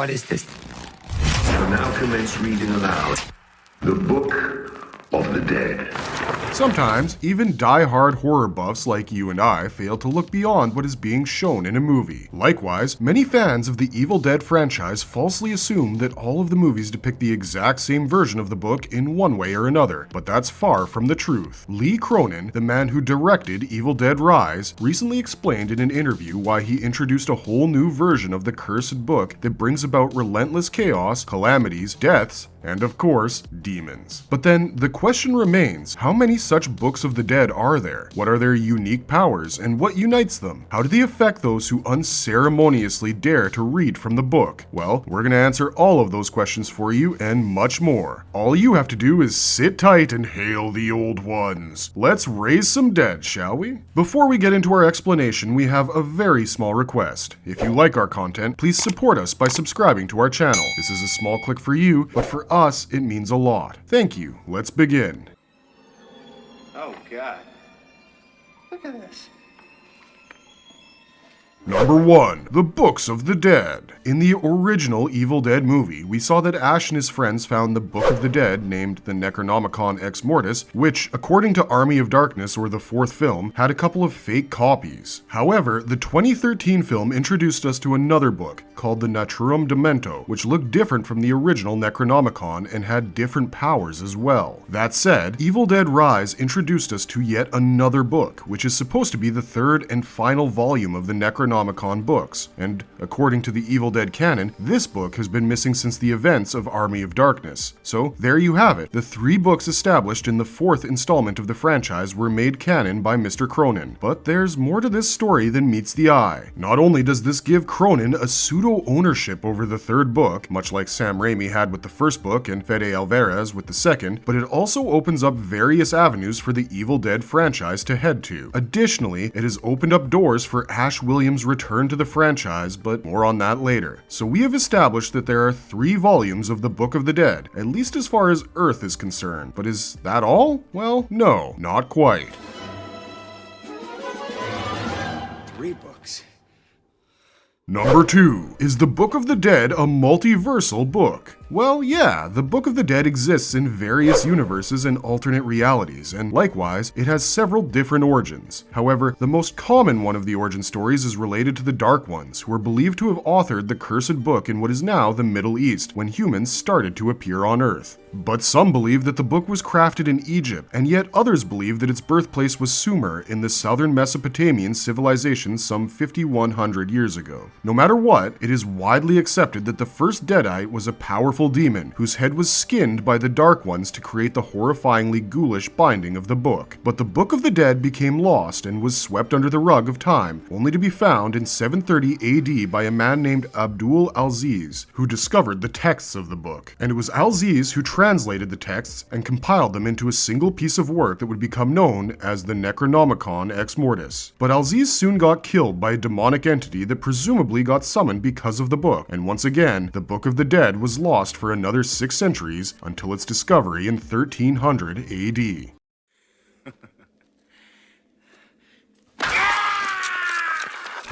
What is this? I now commence reading aloud the Book of the Dead. Sometimes, even die-hard horror buffs like you and I fail to look beyond what is being shown in a movie. Likewise, many fans of the Evil Dead franchise falsely assume that all of the movies depict the exact same version of the book in one way or another, but that's far from the truth. Lee Cronin, the man who directed Evil Dead Rise, recently explained in an interview why he introduced a whole new version of the cursed book that brings about relentless chaos, calamities, deaths, and of course, demons. But then, the question remains, how many such books of the dead are there? What are their unique powers, and what unites them? How do they affect those who unceremoniously dare to read from the book? Well, we're gonna answer all of those questions for you, and much more. All you have to do is sit tight and hail the old ones. Let's raise some dead, shall we? Before we get into our explanation, we have a very small request. If you like our content, please support us by subscribing to our channel. This is a small click for you, but for us, it means a lot. Thank you. Let's begin. Oh, God. Look at this. Number 1. The Books of the Dead. In the original Evil Dead movie, we saw that Ash and his friends found the Book of the Dead, named the Necronomicon Ex Mortis, which, according to Army of Darkness, or the fourth film, had a couple of fake copies. However, the 2013 film introduced us to another book, called the Naturum Demento, which looked different from the original Necronomicon and had different powers as well. That said, Evil Dead Rise introduced us to yet another book, which is supposed to be the third and final volume of the Necronomicon books, and according to the Evil Dead canon, this book has been missing since the events of Army of Darkness. So there you have it. The 3 books established in the 4th installment of the franchise were made canon by Mr. Cronin. But there's more to this story than meets the eye. Not only does this give Cronin a pseudo-ownership over the 3rd book, much like Sam Raimi had with the 1st book and Fede Alvarez with the 2nd, but it also opens up various avenues for the Evil Dead franchise to head to. Additionally, it has opened up doors for Ash Williams' return to the franchise, but more on that later. So we have established that there are 3 volumes of the Book of the Dead, at least as far as Earth is concerned. But is that all? Well, no, not quite. 3 books. Number 2. Is the Book of the Dead a multiversal book? Well, yeah, the Book of the Dead exists in various universes and alternate realities, and likewise, it has several different origins. However, the most common one of the origin stories is related to the Dark Ones, who are believed to have authored the cursed book in what is now the Middle East, when humans started to appear on Earth. But some believe that the book was crafted in Egypt, and yet others believe that its birthplace was Sumer in the southern Mesopotamian civilization some 5,100 years ago. No matter what, it is widely accepted that the first Deadite was a powerful demon whose head was skinned by the Dark Ones to create the horrifyingly ghoulish binding of the book. But the Book of the Dead became lost and was swept under the rug of time, only to be found in 730 AD by a man named Abdul Aziz, who discovered the texts of the book. And it was Aziz who translated the texts and compiled them into a single piece of work that would become known as the Necronomicon Ex Mortis. But Aziz soon got killed by a demonic entity that presumably got summoned because of the book, and once again, the Book of the Dead was lost for another 6 centuries until its discovery in 1300 AD.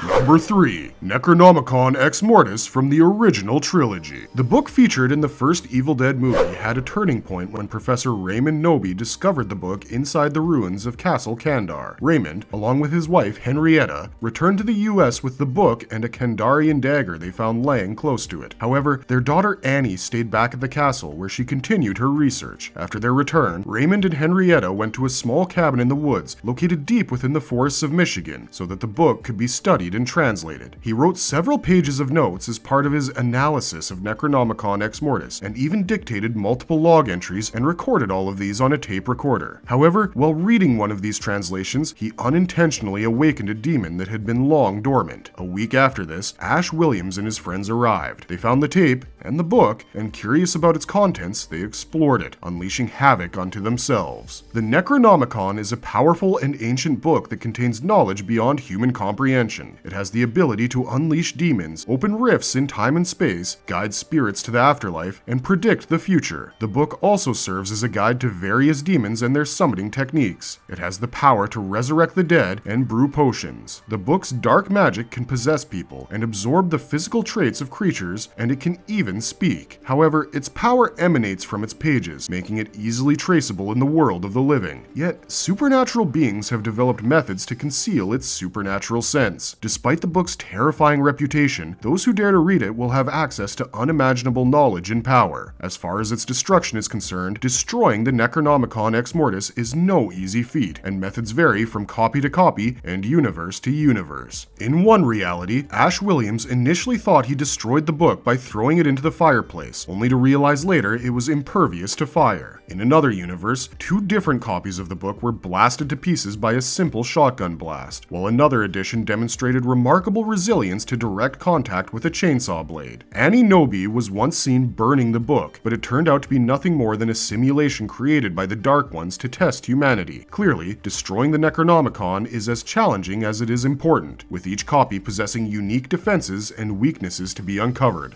Number 3. Necronomicon Ex Mortis from the original trilogy. The book featured in the first Evil Dead movie had a turning point when Professor Raymond Noby discovered the book inside the ruins of Castle Kandar. Raymond, along with his wife Henrietta, returned to the US with the book and a Kandarian dagger they found laying close to it. However, their daughter Annie stayed back at the castle where she continued her research. After their return, Raymond and Henrietta went to a small cabin in the woods located deep within the forests of Michigan so that the book could be studied and translated. He wrote several pages of notes as part of his analysis of Necronomicon Ex Mortis, and even dictated multiple log entries and recorded all of these on a tape recorder. However, while reading one of these translations, he unintentionally awakened a demon that had been long dormant. A week after this, Ash Williams and his friends arrived. They found the tape and the book, and curious about its contents, they explored it, unleashing havoc onto themselves. The Necronomicon is a powerful and ancient book that contains knowledge beyond human comprehension. It has the ability to unleash demons, open rifts in time and space, guide spirits to the afterlife, and predict the future. The book also serves as a guide to various demons and their summoning techniques. It has the power to resurrect the dead and brew potions. The book's dark magic can possess people and absorb the physical traits of creatures, and it can even speak. However, its power emanates from its pages, making it easily traceable in the world of the living. Yet, supernatural beings have developed methods to conceal its supernatural sense. Despite the book's terrifying reputation, those who dare to read it will have access to unimaginable knowledge and power. As far as its destruction is concerned, destroying the Necronomicon Ex Mortis is no easy feat, and methods vary from copy to copy and universe to universe. In one reality, Ash Williams initially thought he destroyed the book by throwing it into the fireplace, only to realize later it was impervious to fire. In another universe, two different copies of the book were blasted to pieces by a simple shotgun blast, while another edition demonstrated remarkable resilience to direct contact with a chainsaw blade. Annie Nobi was once seen burning the book, but it turned out to be nothing more than a simulation created by the Dark Ones to test humanity. Clearly, destroying the Necronomicon is as challenging as it is important, with each copy possessing unique defenses and weaknesses to be uncovered.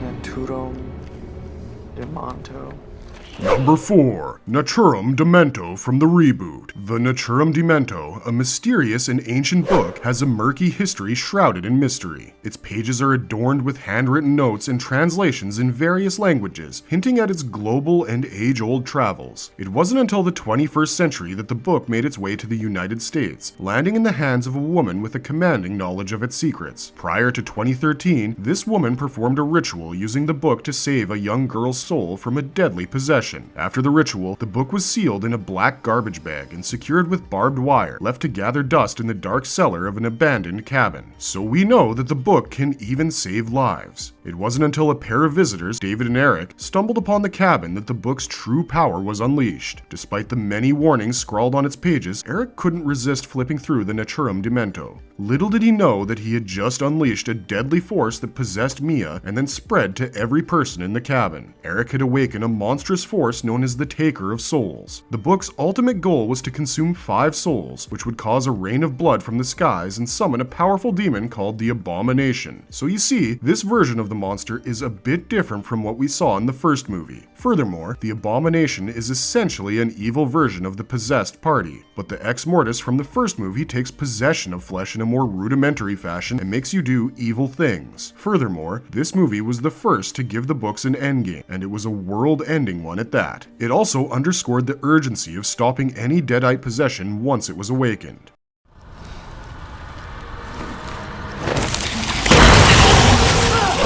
Naturum Demonto. Number 4. Naturum Demento from the reboot. The Naturum Demento, a mysterious and ancient book, has a murky history shrouded in mystery. Its pages are adorned with handwritten notes and translations in various languages, hinting at its global and age-old travels. It wasn't until the 21st century that the book made its way to the United States, landing in the hands of a woman with a commanding knowledge of its secrets. Prior to 2013, this woman performed a ritual using the book to save a young girl's soul from a deadly possession. After the ritual, the book was sealed in a black garbage bag and secured with barbed wire, left to gather dust in the dark cellar of an abandoned cabin. So we know that the book can even save lives. It wasn't until a pair of visitors, David and Eric, stumbled upon the cabin that the book's true power was unleashed. Despite the many warnings scrawled on its pages, Eric couldn't resist flipping through the Naturum Demento. Little did he know that he had just unleashed a deadly force that possessed Mia and then spread to every person in the cabin. Eric had awakened a monstrous force known as the Taker of Souls. The book's ultimate goal was to consume 5 souls, which would cause a rain of blood from the skies and summon a powerful demon called the Abomination. So you see, this version of the monster is a bit different from what we saw in the first movie. Furthermore, the Abomination is essentially an evil version of the possessed party, but the Ex Mortis from the first movie takes possession of flesh in a more rudimentary fashion and makes you do evil things. Furthermore, this movie was the first to give the books an endgame, and it was a world-ending one at that. It also underscored the urgency of stopping any Deadite possession once it was awakened.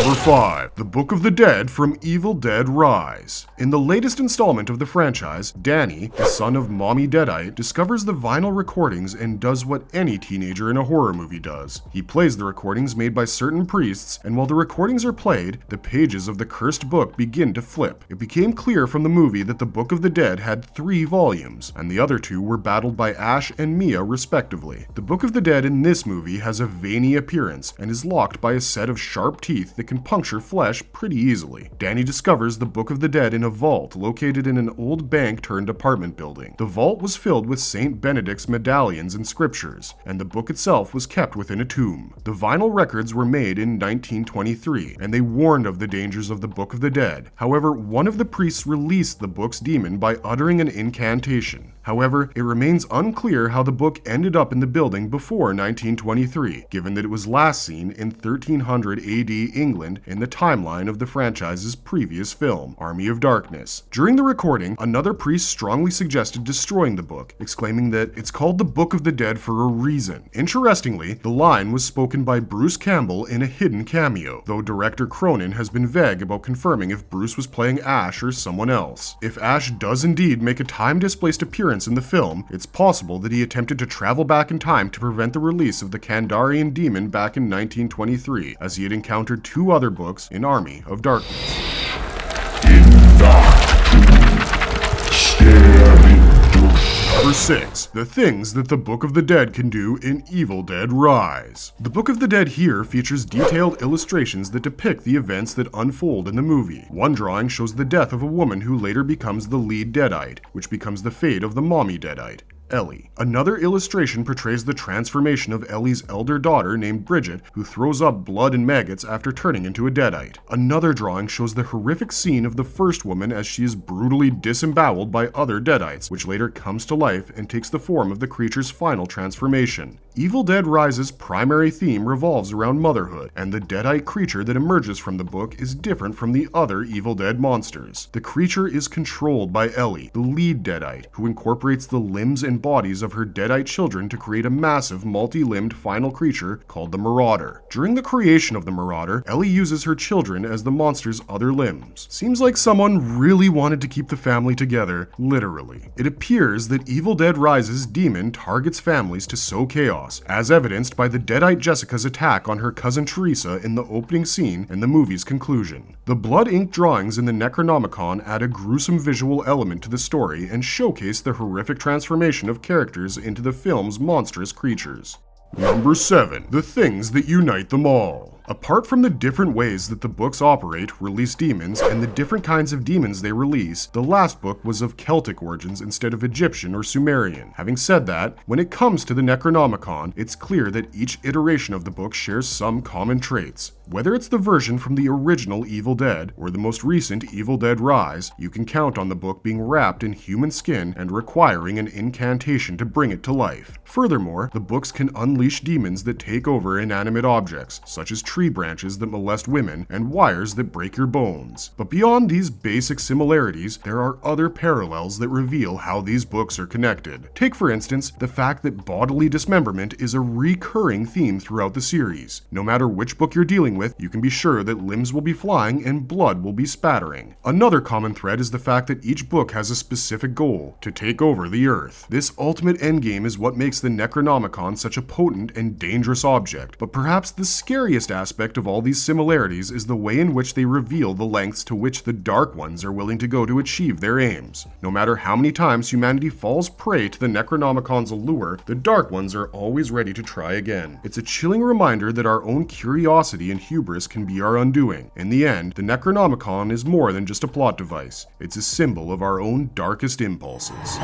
Number 5. The Book of the Dead from Evil Dead Rise. In the latest installment of the franchise, Danny, the son of Mommy Deadite, discovers the vinyl recordings and does what any teenager in a horror movie does. He plays the recordings made by certain priests, and while the recordings are played, the pages of the cursed book begin to flip. It became clear from the movie that the Book of the Dead had 3 volumes, and the other 2 were battled by Ash and Mia respectively. The Book of the Dead in this movie has a veiny appearance and is locked by a set of sharp teeth that can puncture flesh pretty easily. Danny discovers the Book of the Dead in a vault located in an old bank turned apartment building. The vault was filled with Saint Benedict's medallions and scriptures, and the book itself was kept within a tomb. The vinyl records were made in 1923, and they warned of the dangers of the Book of the Dead. However, one of the priests released the book's demon by uttering an incantation. However, it remains unclear how the book ended up in the building before 1923, given that it was last seen in 1300 AD England in the timeline of the franchise's previous film, Army of Darkness. During the recording, another priest strongly suggested destroying the book, exclaiming that it's called the Book of the Dead for a reason. Interestingly, the line was spoken by Bruce Campbell in a hidden cameo, though director Cronin has been vague about confirming if Bruce was playing Ash or someone else. If Ash does indeed make a time-displaced appearance in the film, it's possible that he attempted to travel back in time to prevent the release of the Kandarian demon back in 1923, as he had encountered 2 other books in Army of Darkness. In dark, stare into Number 6. The things that the Book of the Dead can do in Evil Dead Rise. The Book of the Dead here features detailed illustrations that depict the events that unfold in the movie. One drawing shows the death of a woman who later becomes the lead Deadite, which becomes the fate of the mommy Deadite, Ellie. Another illustration portrays the transformation of Ellie's elder daughter named Bridget, who throws up blood and maggots after turning into a Deadite. Another drawing shows the horrific scene of the first woman as she is brutally disemboweled by other Deadites, which later comes to life and takes the form of the creature's final transformation. Evil Dead Rise's primary theme revolves around motherhood, and the Deadite creature that emerges from the book is different from the other Evil Dead monsters. The creature is controlled by Ellie, the lead Deadite, who incorporates the limbs and bodies of her Deadite children to create a massive multi-limbed final creature called the Marauder. During the creation of the Marauder, Ellie uses her children as the monster's other limbs. Seems like someone really wanted to keep the family together, literally. It appears that Evil Dead Rise's demon targets families to sow chaos, as evidenced by the Deadite Jessica's attack on her cousin Teresa in the opening scene and the movie's conclusion. The blood ink drawings in the Necronomicon add a gruesome visual element to the story and showcase the horrific transformation of characters into the film's monstrous creatures. Number 7. The things that unite them all. Apart from the different ways that the books operate, release demons, and the different kinds of demons they release, the last book was of Celtic origins instead of Egyptian or Sumerian. Having said that, when it comes to the Necronomicon, it's clear that each iteration of the book shares some common traits. Whether it's the version from the original Evil Dead or the most recent Evil Dead Rise, you can count on the book being wrapped in human skin and requiring an incantation to bring it to life. Furthermore, the books can unleash demons that take over inanimate objects, such as tree branches that molest women and wires that break your bones. But beyond these basic similarities, there are other parallels that reveal how these books are connected. Take, for instance, the fact that bodily dismemberment is a recurring theme throughout the series. No matter which book you're dealing with, you can be sure that limbs will be flying and blood will be spattering. Another common thread is the fact that each book has a specific goal: to take over the Earth. This ultimate endgame is what makes the Necronomicon such a potent and dangerous object, but perhaps the scariest aspect of all these similarities is the way in which they reveal the lengths to which the Dark Ones are willing to go to achieve their aims. No matter how many times humanity falls prey to the Necronomicon's allure, the Dark Ones are always ready to try again. It's a chilling reminder that our own curiosity and hubris can be our undoing. In the end, the Necronomicon is more than just a plot device. It's a symbol of our own darkest impulses.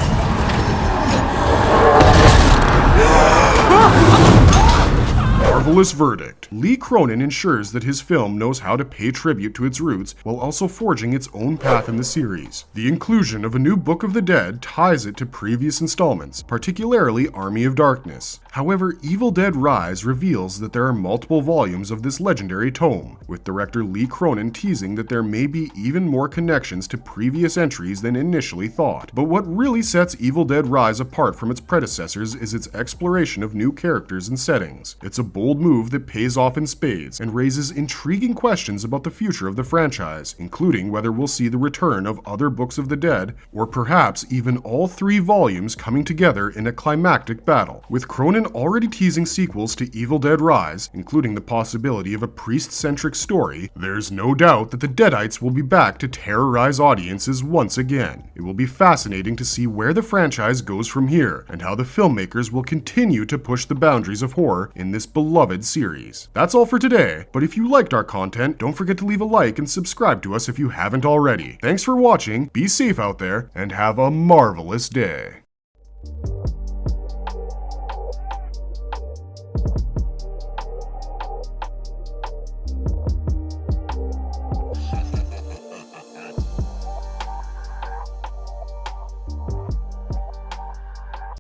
Marvelous verdict. Lee Cronin ensures that his film knows how to pay tribute to its roots while also forging its own path in the series. The inclusion of a new Book of the Dead ties it to previous installments, particularly Army of Darkness. However, Evil Dead Rise reveals that there are multiple volumes of this legendary tome, with director Lee Cronin teasing that there may be even more connections to previous entries than initially thought. But what really sets Evil Dead Rise apart from its predecessors is its exploration of new characters and settings. It's a bold move that pays off in spades and raises intriguing questions about the future of the franchise, including whether we'll see the return of other Books of the Dead, or perhaps even all 3 volumes coming together in a climactic battle. With Cronin already teasing sequels to Evil Dead Rise, including the possibility of a priest-centric story, there's no doubt that the Deadites will be back to terrorize audiences once again. It will be fascinating to see where the franchise goes from here, and how the filmmakers will continue to push the boundaries of horror in this beloved series. That's all for today, but if you liked our content, don't forget to leave a like and subscribe to us if you haven't already. Thanks for watching, be safe out there, and have a marvelous day.